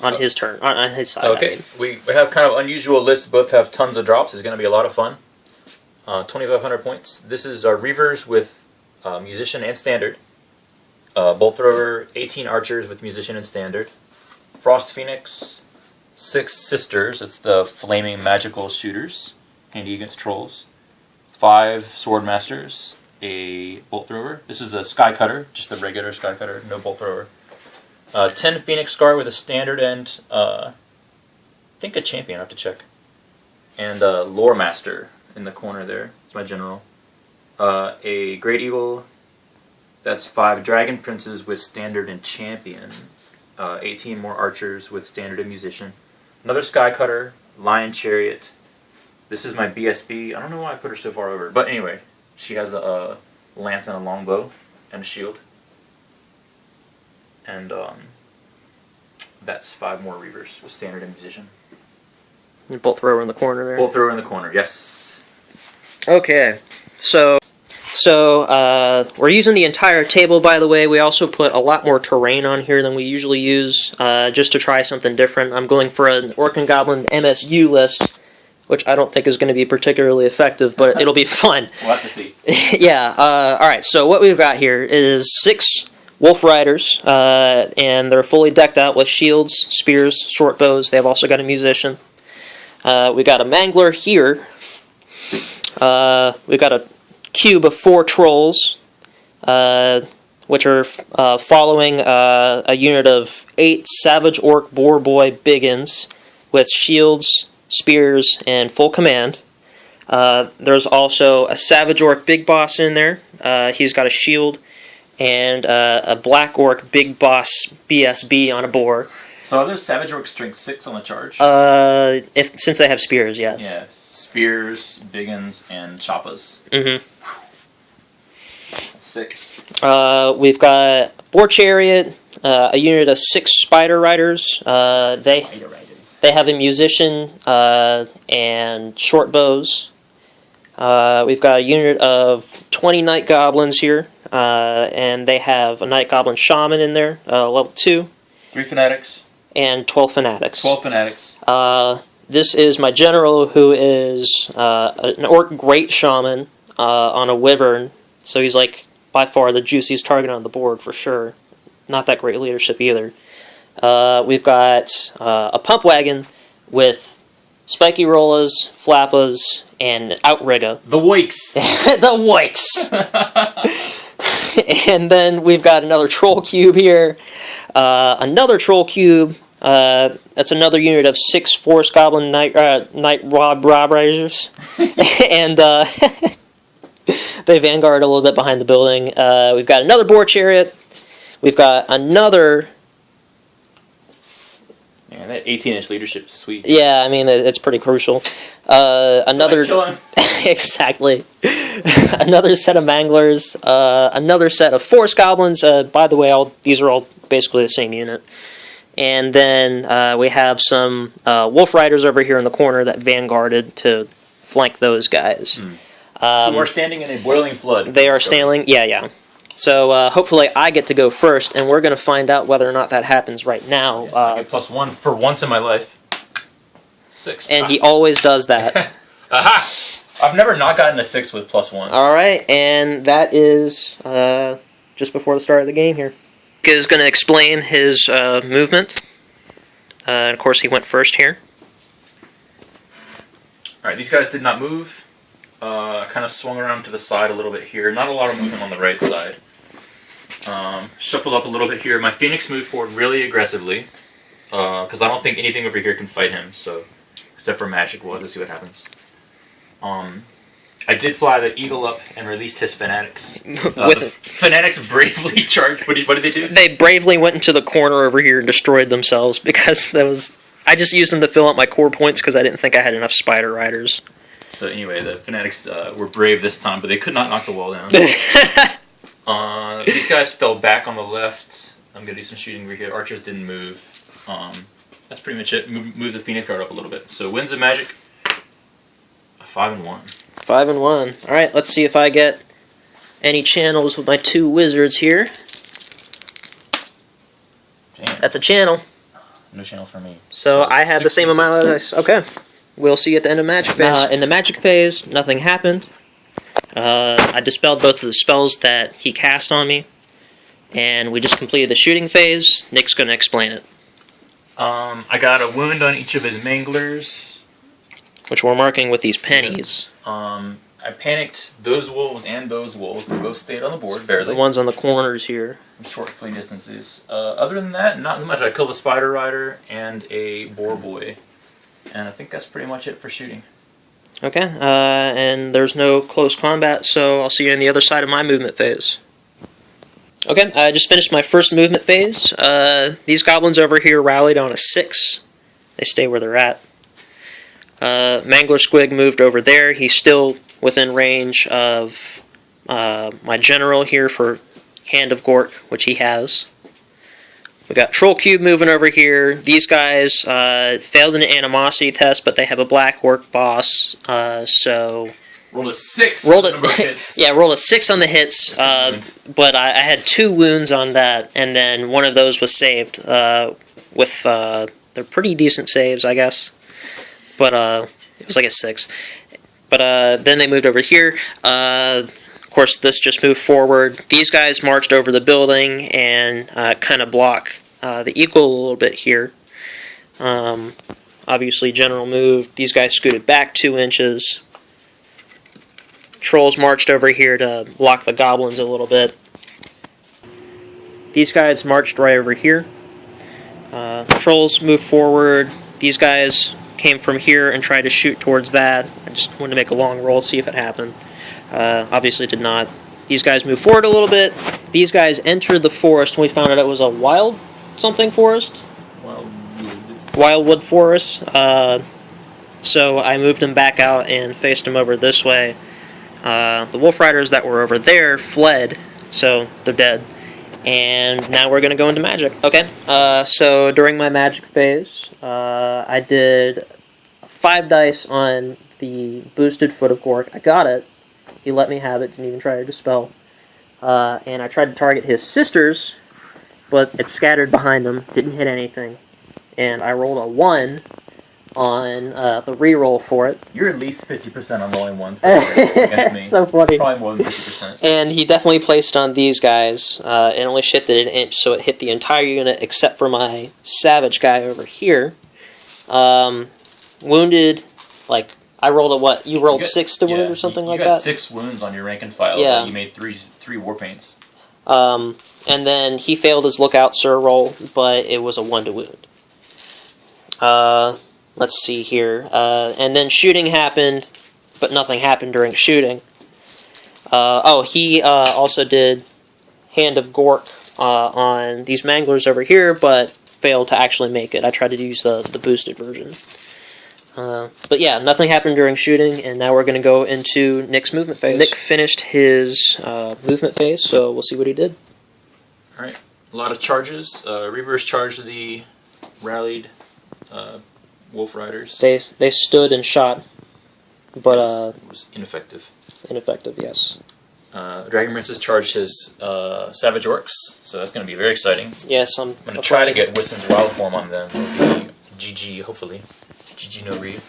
on his turn, on his side. Okay, we have kind of unusual lists. Both have tons of drops. It's going to be a lot of fun. 2,500 points. This is our Reavers with Musician and Standard. Bolt Thrower, 18 Archers with Musician and Standard. Frost Phoenix, 6 Sisters. It's the Flaming Magical Shooters. Handy against Trolls. 5 Swordmasters. A Bolt Thrower. This is a Sky Cutter, just the regular Sky Cutter, no Bolt Thrower. 10 Phoenix Scar with a Standard and, I think a Champion, I have to check. And Lore Master in the corner there. It's my general. A Great Eagle. That's 5 Dragon Princes with Standard and Champion. 18 more Archers with Standard and Musician. Another Sky Cutter. Lion Chariot. This is my BSB. I don't know why I put her so far over. But anyway, she has a lance and a longbow and a shield. And that's 5 more Reavers with Standard and Musician. Bolt Thrower in the corner there. Bolt Thrower in the corner, yes. Okay, so we're using the entire table, by the way. We also put a lot more terrain on here than we usually use, just to try something different. I'm going for an Orc and Goblin MSU list, which I don't think is going to be particularly effective, but it'll be fun. We'll have to see. Yeah, alright, so what we've got here is 6 Wolf Riders, and they're fully decked out with shields, spears, short bows. They have also got a musician. We got a Mangler here. We've got a cube of 4 trolls, which are following a unit of 8 Savage Orc Boar Boy Biggins with shields, spears, and full command. There's also a Savage Orc Big Boss in there. He's got a shield and a Black Orc Big Boss BSB on a boar. So are those Savage Orcs strength 6 on the charge? Since they have spears, yes. Yeah, spears, biggins, and choppas. Mm-hmm. That's sick. We've got Boar Chariot, a unit of 6 Spider Riders. They have a musician and short bows. We've got a unit of 20 Night Goblins here, and they have a Night Goblin Shaman in there, level 2. 3 Fanatics. And 12 Fanatics. 12 Fanatics. This is my general, who is an Orc Great Shaman on a Wyvern, so he's like by far the juiciest target on the board for sure. Not that great leadership either. We've got a Pump Wagon with Spiky Rollas, Flappas, and Outrigger. The Wakes! The Wakes! And then we've got another Troll Cube here. Another Troll Cube. That's another unit of 6 Forest Goblin Night Rob Riders. And they vanguard a little bit behind the building. We've got another Boar Chariot. We've got another... Man, that 18-inch leadership is sweet. Yeah, I mean, it's pretty crucial. Another... Exactly. Another set of Manglers. Another set of Forest Goblins. By the way, these are all basically the same unit. And then we have some Wolf Riders over here in the corner that vanguarded to flank those guys. Who are standing in a boiling flood. They are standing, yeah. So hopefully I get to go first, and we're going to find out whether or not that happens right now. Yes, I get +1 for once in my life. 6. And he always does that. Aha! I've never not gotten a 6 with +1. Alright, and that is just before the start of the game here. Is going to explain his movement. And of course, he went first here. Alright, these guys did not move. Kind of swung around to the side a little bit here. Not a lot of movement on the right side. Shuffled up a little bit here. My Phoenix moved forward really aggressively. Because I don't think anything over here can fight him. So, except for magic. We'll have to see what happens. I did fly the Eagle up and released his Fanatics. The Fanatics bravely charged. What did they do? They bravely went into the corner over here and destroyed themselves because I just used them to fill up my core points because I didn't think I had enough Spider Riders. So anyway, the Fanatics were brave this time, but they could not knock the wall down. These guys fell back on the left. I'm going to do some shooting over here. Archers didn't move. That's pretty much it. Move the Phoenix guard up a little bit. So Winds of Magic, 5-1. 5-1. Alright, let's see if I get any channels with my 2 wizards here. Damn. That's a channel. No channel for me. So I had the same amount of dice. Okay. We'll see you at the end of magic phase. In the magic phase, nothing happened. I dispelled both of the spells that he cast on me. And we just completed the shooting phase. Nick's going to explain it. I got a wound on each of his manglers. Which we're marking with these pennies. I panicked those wolves and those wolves. They both stayed on the board, barely. The ones on the corners here. Short flee distances. Other than that, not much. I killed a spider rider and a boar boy. And I think that's pretty much it for shooting. Okay, and there's no close combat, so I'll see you on the other side of my movement phase. Okay, I just finished my first movement phase. These goblins over here rallied on a 6. They stay where they're at. Mangler Squig moved over there. He's still within range of my general here for Hand of Gork, which he has. We got Troll Cube moving over here. These guys failed an animosity test, but they have a black orc boss, so... Rolled a 6 rolled on the number of hits. Yeah, rolled a 6 on the hits, but I had 2 wounds on that, and then one of those was saved with... they're pretty decent saves, I guess. But it was like a 6. But then they moved over here. Of course, this just moved forward. These guys marched over the building and kind of block the eagle a little bit here. Obviously, general moved. These guys scooted back 2 inches. Trolls marched over here to block the goblins a little bit. These guys marched right over here. Trolls moved forward. These guys came from here and tried to shoot towards that. I just wanted to make a long roll, see if it happened. Obviously did not. These guys moved forward a little bit. These guys entered the forest, and we found out it was a wild something forest. Wildwood forest. So I moved them back out and faced them over this way. The wolf riders that were over there fled, so they're dead. And now we're going to go into magic. Okay, so during my magic phase, I did 5 dice on the boosted Foot of Gork. I got it. He let me have it, didn't even try to dispel. And I tried to target his sisters, but it scattered behind them, didn't hit anything. And I rolled a 1 on the reroll for it. You're at least 50% on rolling ones against me. So funny. Probably more than 50%. And he definitely placed on these guys. It only shifted an inch, so it hit the entire unit except for my savage guy over here. Wounded, like, I rolled a what? You rolled 6 to wound or something like that? You got 6 wounds on your rank and file. Yeah. You made 3 war paints. And then he failed his lookout sir roll, but it was a 1 to wound. Let's see here. And then shooting happened, but nothing happened during shooting. He also did Hand of Gork on these manglers over here, but failed to actually make it. I tried to use the boosted version. But yeah, nothing happened during shooting, and now we're going to go into Nick's movement phase. Nick finished his movement phase, so we'll see what he did. Alright, a lot of charges. Reavers charged the rallied wolf riders. They stood and shot, but it was ineffective. Ineffective, yes. Dragon Princes charged his savage orcs, so that's going to be very exciting. Yes, I'm going to try to get Wiston's wild form on them. It'll be GG, hopefully. GG no read.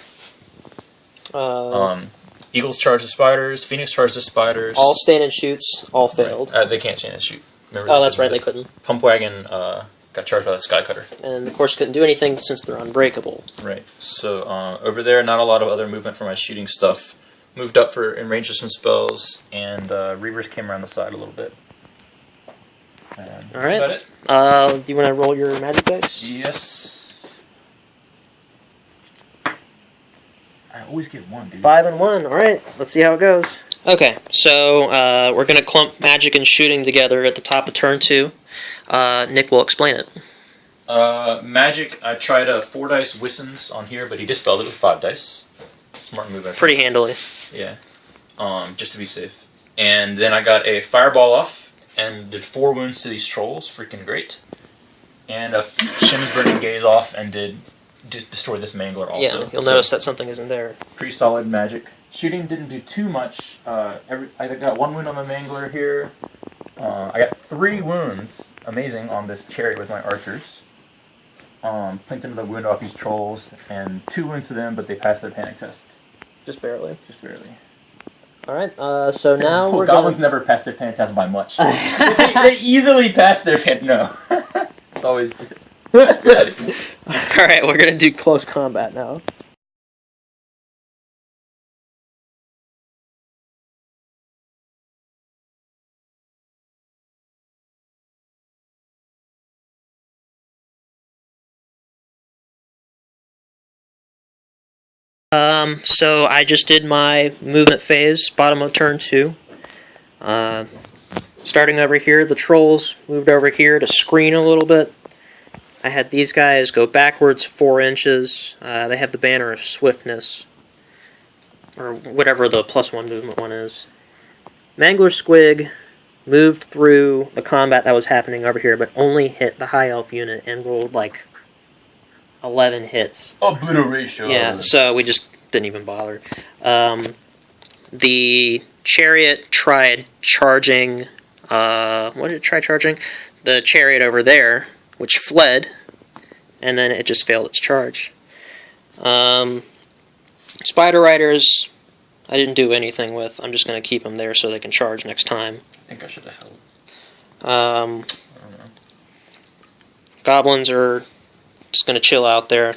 Eagles charge the spiders. Phoenix charged the spiders. All stand and shoots. All failed. They can't stand and shoot. Remember that's right. They couldn't. Pumpwagon got charged by the Sky Cutter. And of course couldn't do anything since they're unbreakable. Right. So over there, not a lot of other movement for my shooting stuff. Moved up for in range of some spells, and Reavers came around the side a little bit. All right. That's about it. Do you want to roll your magic dice? Yes. I always get 1, dude. 5 and 1. All right. Let's see how it goes. Okay. So we're gonna clump magic and shooting together at the top of turn 2. Nick will explain it. Magic. I tried a 4 dice Wissons on here, but he dispelled it with 5 dice. Smart move. Pretty handily. Yeah. Just to be safe. And then I got a fireball off and did 4 wounds to these trolls. Freaking great. And a Shim's Burning Gaze off and did destroy this mangler also. Yeah, you'll notice that something isn't there. Pretty solid magic. Shooting didn't do too much. I got 1 wound on the mangler here. I got 3 wounds, amazing, on this chariot with my archers. Plinked into the wound off these trolls, and 2 wounds to them, but they passed their panic test. Just barely. Just barely. Alright, so now we're Goblins never pass their panic test by much. they easily pass their panic. No. It's always good. Alright, we're gonna do close combat now. So I just did my movement phase, bottom of turn 2. Starting over here, the trolls moved over here to screen a little bit. I had these guys go backwards 4 inches. They have the banner of swiftness, or whatever the +1 movement one is. Mangler Squig moved through the combat that was happening over here, but only hit the high elf unit and rolled like 11 hits. Obliteration. Yeah, so we just didn't even bother. The chariot tried charging. What did it try charging? The chariot over there, which fled, and then it just failed its charge. Spider Riders, I didn't do anything with. I'm just going to keep them there so they can charge next time. I think I should have held. I don't know. Goblins are just going to chill out there.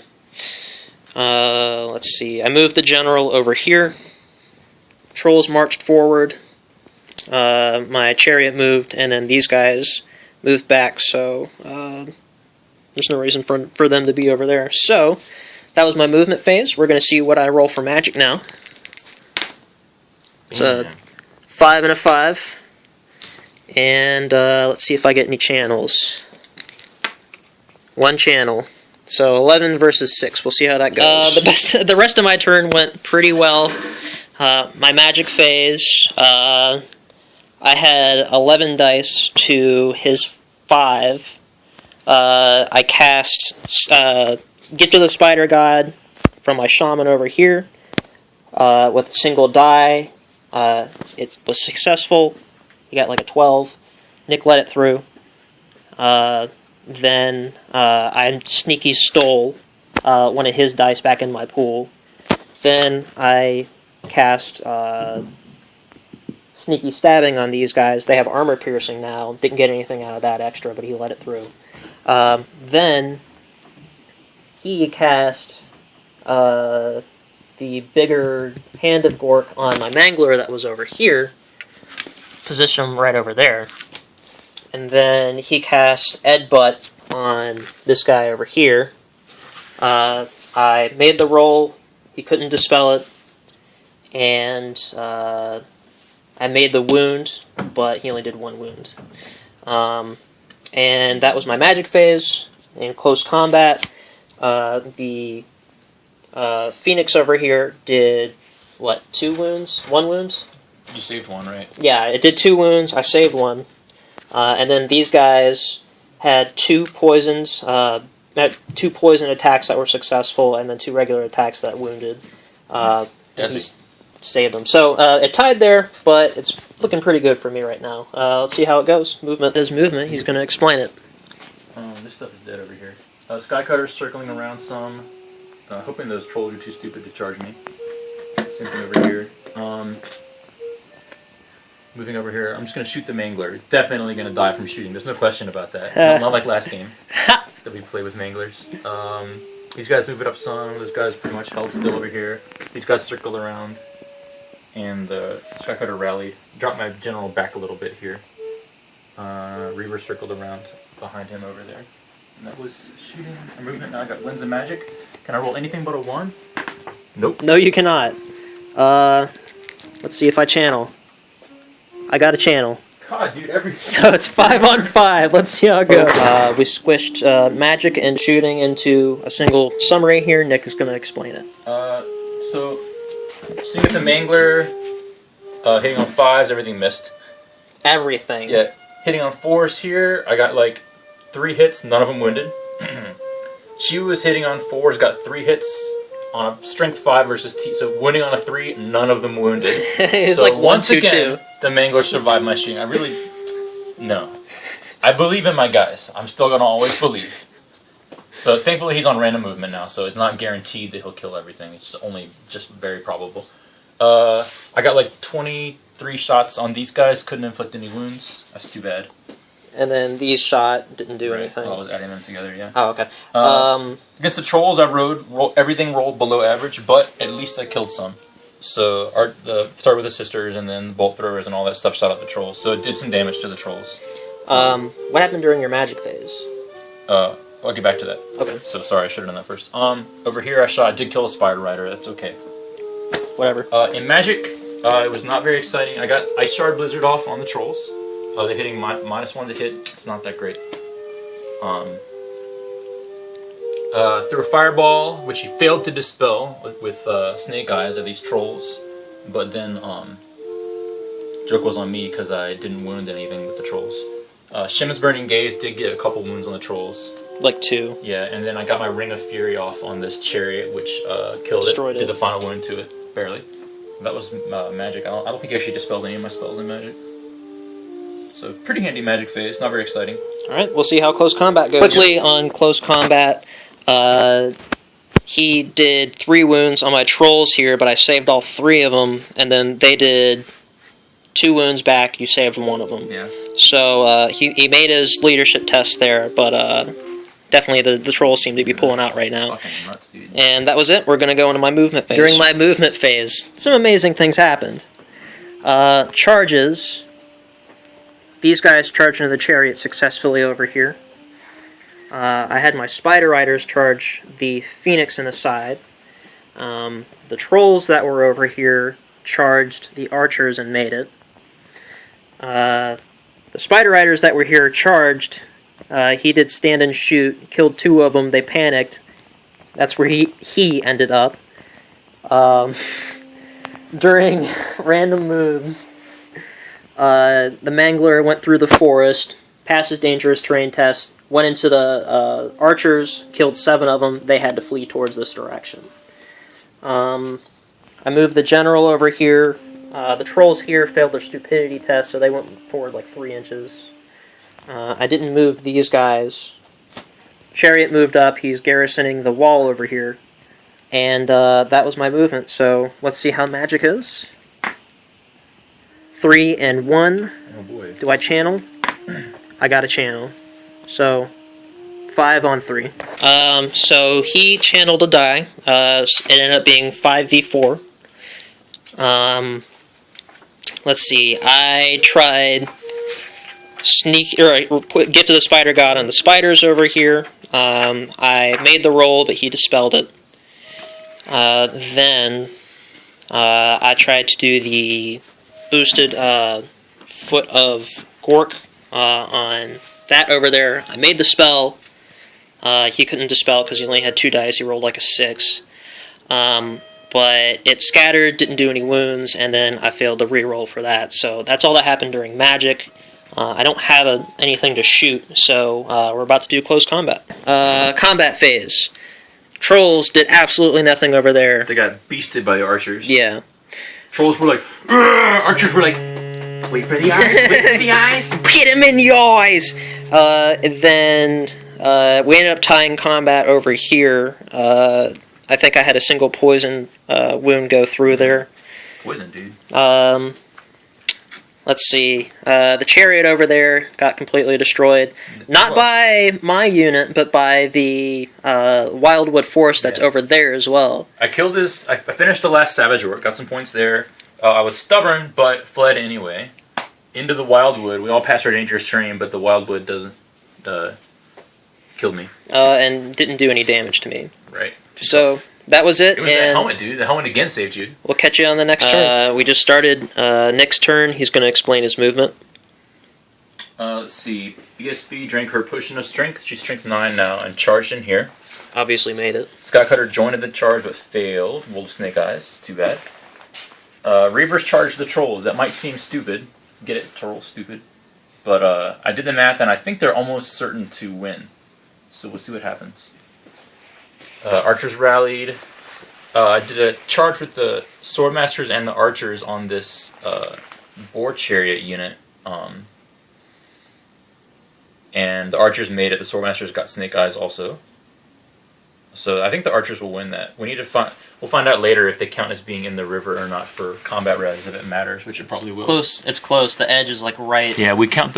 Let's see. I moved the general over here. Trolls marched forward. My chariot moved, and then these guys moved back, so there's no reason for them to be over there. So, that was my movement phase. We're going to see what I roll for magic now. It's a 5 and a 5. And let's see if I get any channels. 1 channel. So 11 versus 6. We'll see how that goes. The rest of my turn went pretty well. My magic phase, I had 11 dice to his 5. I cast Get to the Spider God from my shaman over here with a single die. It was successful. He got like a 12. Nick let it through. Then I sneaky stole one of his dice back in my pool. Then I cast sneaky stabbing on these guys. They have armor piercing now. Didn't get anything out of that extra, but he let it through. Then he cast the bigger Hand of Gork on my Mangler that was over here. Position him right over there. And then he cast Edbutt on this guy over here. I made the roll. He couldn't dispel it. And I made the wound, but he only did 1 wound. And that was my magic phase. In close combat, the Phoenix over here did, 2 wounds? 1 wound? You saved 1, right? Yeah, it did 2 wounds. I saved 1. And then these guys had 2 poisons, had 2 poison attacks that were successful, and then 2 regular attacks that wounded. He saved them. So it tied there, but it's looking pretty good for me right now. Let's see how it goes. Movement is movement. He's going to explain it. This stuff is dead over here. Skycutter's circling around some, hoping those trolls are too stupid to charge me. Same thing over here. Moving over here, I'm just going to shoot the Mangler. Definitely going to die from shooting. There's no question about that. Not like last game that we played with Manglers. These guys move it up some. Those guys pretty much held still over here. These guys circled around. And Skycutter rallied. Dropped my general back a little bit here. Reaver circled around behind him over there. And that was shooting a movement. Now I got Winds of Magic. Can I roll anything but a 1? Nope. No, you cannot. Let's see if I channel. I got a channel. God, dude, every... So it's 5 on 5. Let's see how it goes. We squished magic and shooting into a single summary here. Nick is going to explain it. So you get the Mangler hitting on 5s, everything missed. Everything. Yeah, hitting on 4s here, I got like 3 hits, none of them wounded. She was hitting on 4s, got 3 hits on a strength 5 versus T, so winning on a 3, none of them wounded. It's so like 1, once 2, again, 2. The Mangler survived my shooting. No. I believe in my guys. I'm still going to always believe. So thankfully he's on random movement now, so it's not guaranteed that he'll kill everything. It's only just very probable. I got like 23 shots on these guys. Couldn't inflict any wounds. That's too bad. And then these shot didn't do anything. I was adding them together, yeah. Oh, okay. Against the trolls, I everything rolled below average, but at least I killed some. So start with the sisters, and then bolt throwers and all that stuff shot at the trolls. So it did some damage to the trolls. What happened during your magic phase? I'll get back to that. Okay. So sorry, I should have done that first. Over here I did kill a spider rider. That's okay. Whatever. In magic, it was not very exciting. I got Ice Shard Blizzard off on the trolls. They're hitting -1 to hit. It's not that great. Threw a fireball, which he failed to dispel with Snake Eyes of these trolls. But then joke was on me because I didn't wound anything with the trolls. Shim's Burning Gaze did get a couple wounds on the trolls. Like 2. Yeah, and then I got my Ring of Fury off on this chariot, which killed Destroyed it. it. Did the final wound to it, barely. That was magic. I don't think I actually dispelled any of my spells in magic. So pretty handy magic phase. Not very exciting. All right, we'll see how close combat goes. Quickly on close combat, he did 3 wounds on my trolls here, but I saved all 3 of them, and then they did 2 wounds back. You saved 1 of them. Yeah. So he made his leadership test there, but definitely the trolls seem to be pulling out right now. Fucking nuts, dude. And that was it. We're going to go into my movement phase. During my movement phase, some amazing things happened. Charges. These guys charged into the chariot successfully over here. I had my Spider Riders charge the Phoenix in the side. The trolls that were over here charged the archers and made it. The Spider Riders that were here charged. He did stand and shoot, killed 2 of them. They panicked. That's where he ended up. During random moves, the Mangler went through the forest, passed his dangerous terrain test, went into the archers, killed 7 of them. They had to flee towards this direction. I moved the general over here. The trolls here failed their stupidity test, so they went forward like 3 inches. I didn't move these guys. Chariot moved up. He's garrisoning the wall over here. And that was my movement. So let's see how magic is. 3 and 1. Oh boy. Do I channel? I got a channel. So 5 on 3. So he channeled a die. It ended up being 5v4. Let's see. I tried get to the spider god on the spiders over here. I made the roll, but he dispelled it. Then I tried to do the boosted foot of Gork on that over there. I made the spell. He couldn't dispel because he only had 2 dice. He rolled like a 6. But it scattered, didn't do any wounds, and then I failed the reroll for that. So that's all that happened during magic. I don't have anything to shoot, so we're about to do close combat. Combat phase. Trolls did absolutely nothing over there. They got beasted by the archers. Yeah. Trolls were like, "Urgh!" Archers were like, wait for the eyes, wait for the eyes. Hit him in the eyes! And then we ended up tying combat over here. I think I had a single poison wound go through there. Poison, dude. Let's see. The chariot over there got completely destroyed. Not by my unit, but by the Wildwood Force that's over there as well. I killed his... I finished the last Savage Orc, got some points there. I was stubborn, but fled anyway. Into the Wildwood. We all passed our dangerous terrain, but the Wildwood doesn't... killed me. And didn't do any damage to me. Right. So... that was it. It was that helmet, dude. The helmet again saved you. We'll catch you on the next turn. We just started Nick's turn. He's going to explain his movement. Let's see. BSB drank her potion of strength. She's strength 9 now and charged in here. Obviously made it. Skycutter joined the charge but failed. Wolf Snake Eyes. Too bad. Reavers charged the trolls. That might seem stupid. Get it? Trolls, stupid. But I did the math and I think they're almost certain to win. So we'll see what happens. Archers rallied. I did a charge with the Swordmasters and the Archers on this Boar Chariot unit. And the Archers made it. The Swordmasters got Snake Eyes also. So I think the archers will win that. We need to find. We'll find out later if they count as being in the river or not for combat res, if it matters, which it probably will. Close. It's close. The edge is like right. Yeah, we count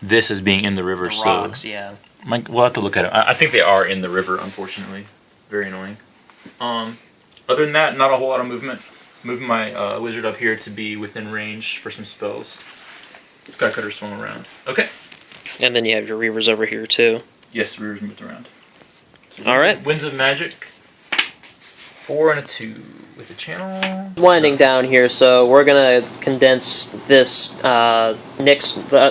this as being in the river. The rocks. Yeah. We'll have to look at it. I think they are in the river, unfortunately. Very annoying. Other than that, not a whole lot of movement. Moving my wizard up here to be within range for some spells. Skycutter swung around. Okay. And then you have your reavers over here too. Yes, reavers moved around. All right. Winds of Magic. 4 and a 2 with the channel. Winding down here, so we're gonna condense this the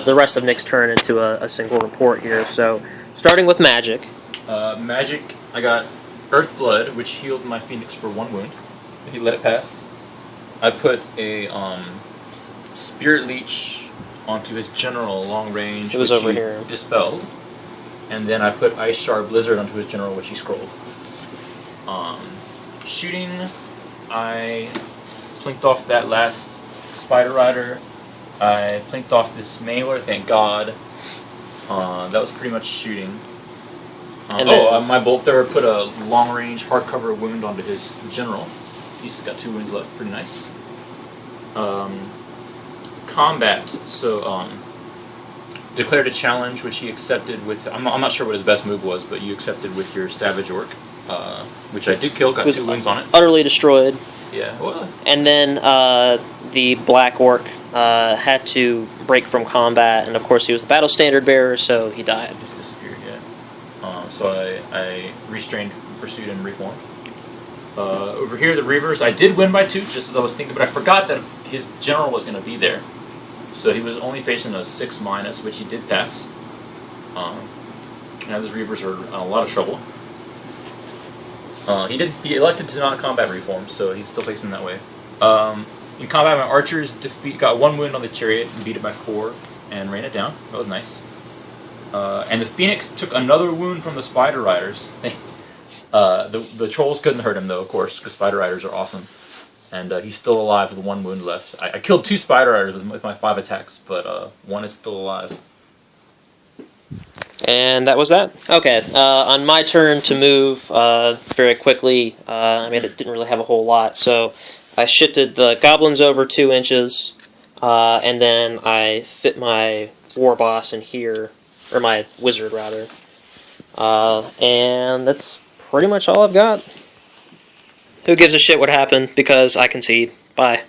rest of Nick's turn into a single report here. So starting with magic. Magic. I got Earth Blood, which healed my Phoenix for 1 wound. He let it pass. I put a Spirit Leech onto his general long range, it was which over he here. dispelled. And then I put Ice Shard Blizzard onto his general, which he scrolled. Shooting, I plinked off that last Spider Rider. I plinked off this Mailer, thank God. That was pretty much shooting. My Bolt Thrower put a long range hardcover wound onto his general. He's got 2 wounds left, pretty nice. Combat, so declared a challenge, which he accepted with. I'm not sure what his best move was, but you accepted with your Savage Orc, which I did kill. Got 2 wounds on it. Utterly destroyed. Yeah. Well, and then the Black Orc had to break from combat, and of course he was the battle standard bearer, so he died. Just disappeared. Yeah. So I restrained, pursued, and reformed. Over here, the Reavers, I did win by 2, just as I was thinking, but I forgot that his general was going to be there. So he was only facing a 6-, which he did pass. Now his Reavers are in a lot of trouble. He elected to not combat reform, so he's still facing that way. In combat, my archers got 1 wound on the chariot and beat it by 4 and ran it down. That was nice. And the Phoenix took another wound from the Spider Riders. The trolls couldn't hurt him, though, of course, because Spider Riders are awesome. And he's still alive with 1 wound left. I killed 2 Spider Riders with my 5 attacks, but 1 is still alive. And that was that. Okay, on my turn to move very quickly, it didn't really have a whole lot, so I shifted the goblins over 2 inches, and then I fit my war boss in here, or my wizard, rather. And that's pretty much all I've got. Who gives a shit what happened, because I concede. Bye.